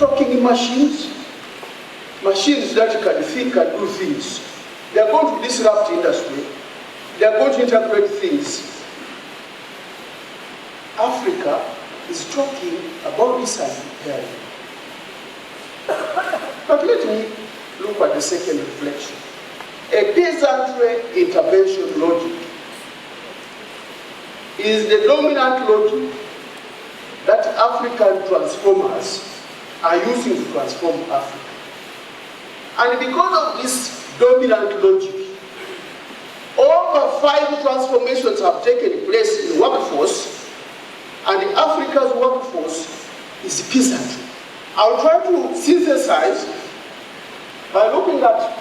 talking machines, machines that can think and do things. They are going to disrupt industry. They are going to integrate things. Africa is talking about this and preparing. But let me look at the second reflection. A peasantry intervention logic is the dominant logic that African transformers are using to transform Africa. And because of this dominant logic, over 5 transformations have taken place in workforce, and Africa's workforce is peasantry. I'll try to synthesize by looking at,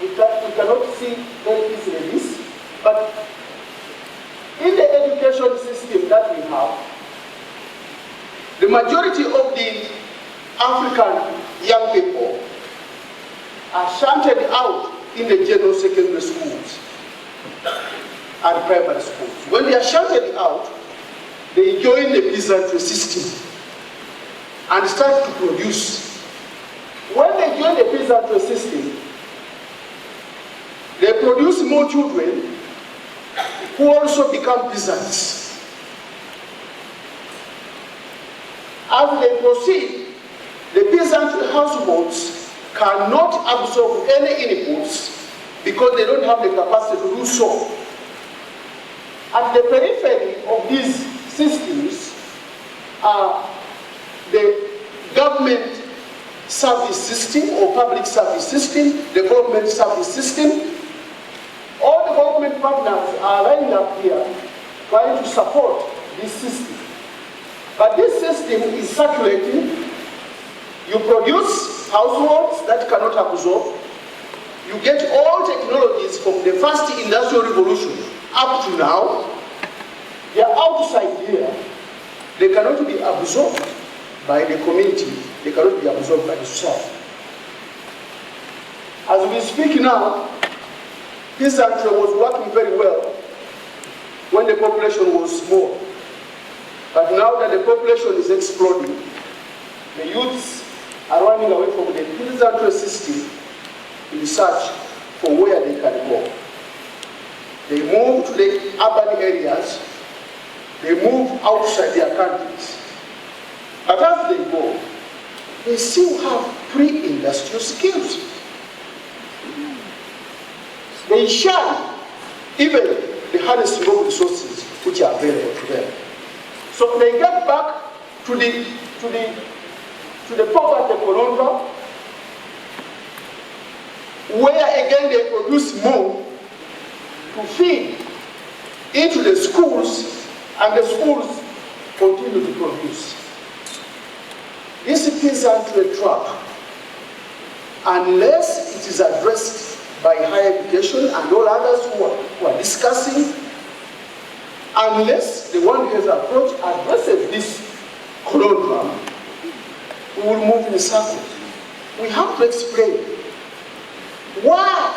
we cannot see very easily this, but in the education system that we have, the majority of the African young people are shunted out in the general secondary schools and primary schools. When they are shunted out, they join the peasantry system and start to produce. When they join the peasantry system, they produce more children who also become peasants. As they proceed, the peasantry households cannot absorb any inputs because they don't have the capacity to do so. At the periphery of these systems are the government service system or public service system, the government service system. All the government partners are lining up here trying to support this system. But this system is circulating. You produce households that cannot absorb. You get all technologies from the first industrial revolution up to now. They are outside here. They cannot be absorbed by the community. They cannot be absorbed by the society. As we speak now, peasantry was working very well when the population was small. But now that the population is exploding, the youths are running away from the peasantry system in search for where they can go. They move to the urban areas, they move outside their countries. But as they go, they still have pre-industrial skills. They shun even the hardest raw resources which are available to them. So they get back to the poverty conundrum, where again they produce more to feed into the schools, and the schools continue to produce. This peasantry trap, unless it is addressed by higher education and all others who are discussing, unless the One Health approach addresses this conundrum, we will move in circles. We have to explain why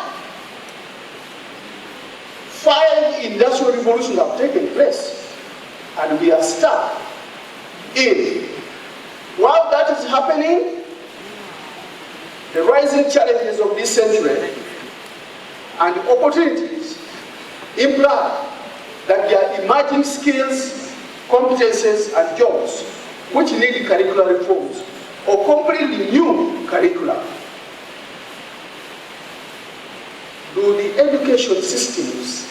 5 industrial revolutions have taken place and we are stuck in. While that is happening, the rising challenges of this century and opportunities imply that there are emerging skills, competences, and jobs which need curricular reforms or completely new curricula. Do the education systems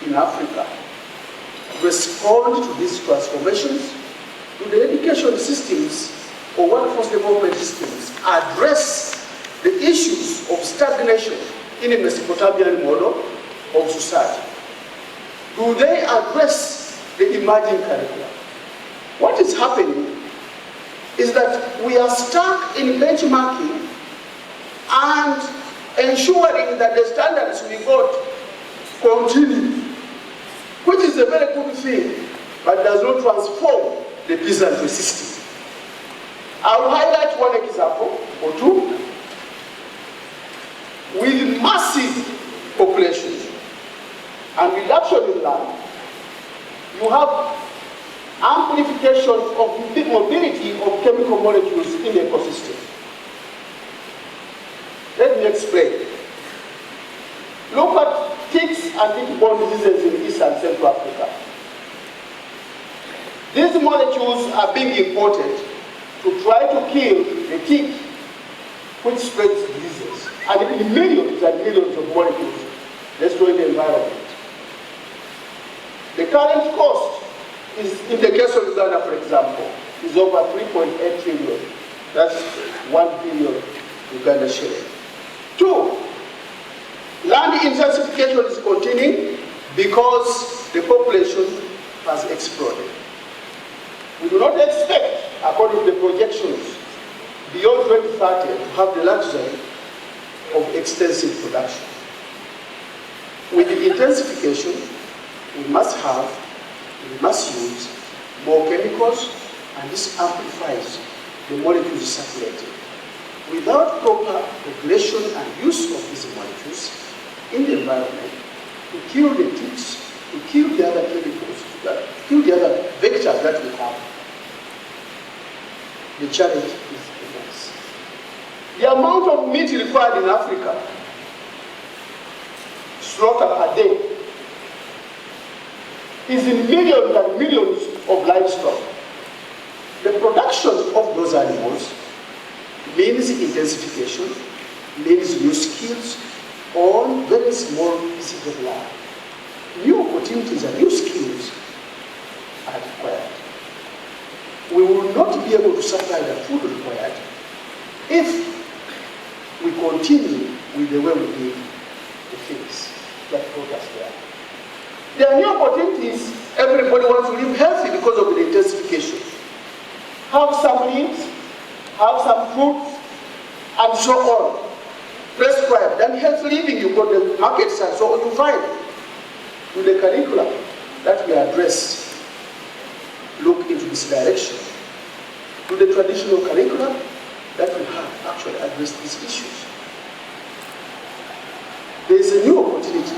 in Africa respond to these transformations? Do the education systems or workforce development systems address the issues of stagnation in a Mesopotamian model of society? Do they address the emerging curricula? What is happening is that we are stuck in benchmarking and ensuring that the standards we got continue, which is a very good thing, but does not transform the peasantry system. I will highlight one example or two. With massive population and reduction in land, you have amplification of the mobility of chemical molecules in the ecosystem. Let me explain. Look at ticks and tick-borne diseases in East and Central Africa. These molecules are being imported to try to kill the tick which spreads diseases. And in millions and millions of molecules destroy the environment. The current cost is, in the case of Uganda, for example, is over 3.8 trillion. That's 1 billion Uganda shilling. 2, land intensification is continuing because the population has exploded. We do not expect, according to the projections, beyond 2030 to have the luxury of extensive production. With the intensification, we must use more chemicals, and this amplifies the molecules circulating. Without proper regulation and use of these molecules in the environment, to kill the ticks, to kill the other chemicals, to kill the other vectors that we have, the challenge is immense. The amount of meat required in Africa, slaughter per day, is in millions and millions of livestock. The production of those animals means intensification, means new skills on very small pieces of land. New opportunities and new skills are required. We will not be able to supply the food required if we continue with the way we did the things that brought us there. There are new opportunities. Everybody wants to live healthy because of the intensification. Have some leaves, have some fruits, and so on. Prescribed and healthy living, you go to the markets and so on, you find. With the curriculum that we address, look into this direction. To the traditional curriculum that we have actually addressed these issues. There is a new opportunity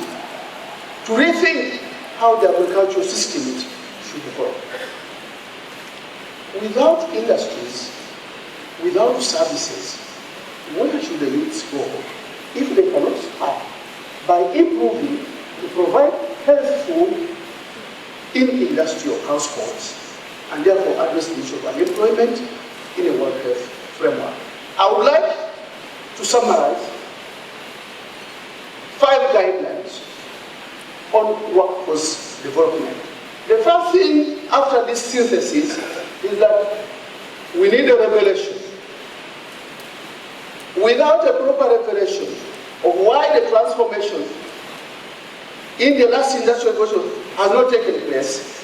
to rethink how the agricultural system should evolve. Without industries, without services, where should the youths go if they cannot start by improving to provide health food in industrial households and therefore address the issue of unemployment in a World Health framework? I would like to summarize 5 guidelines on workforce development. The first thing after this synthesis is that we need a revelation. Without a proper revelation of why the transformation in the last industrial revolution has not taken place,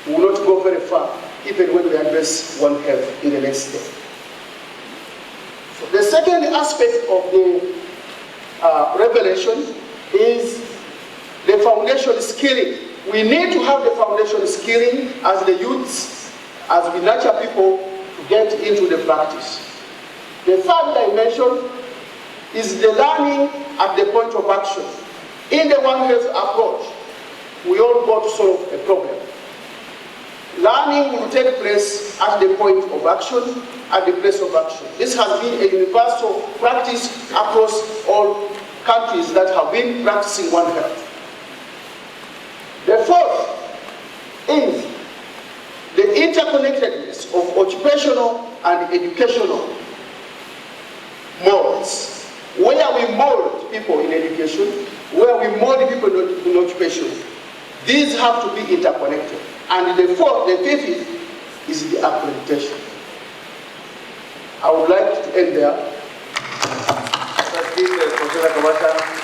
we will not go very far, even when we address One Health in the next step. So the second aspect of the revelation is the foundation skilling. We need to have the foundation skilling as the youths, as we nurture people to get into the practice. The third dimension is the learning at the point of action. In the One Health approach, we all go to solve a problem. Learning will take place at the point of action, at the place of action. This has been a universal practice across all countries that have been practicing One Health. The fourth is the interconnectedness of occupational and educational molds, where we mold people in education, where we mold people in occupation. These have to be interconnected. And the fifth is the accreditation. I would like to end there. Professor Kabasa.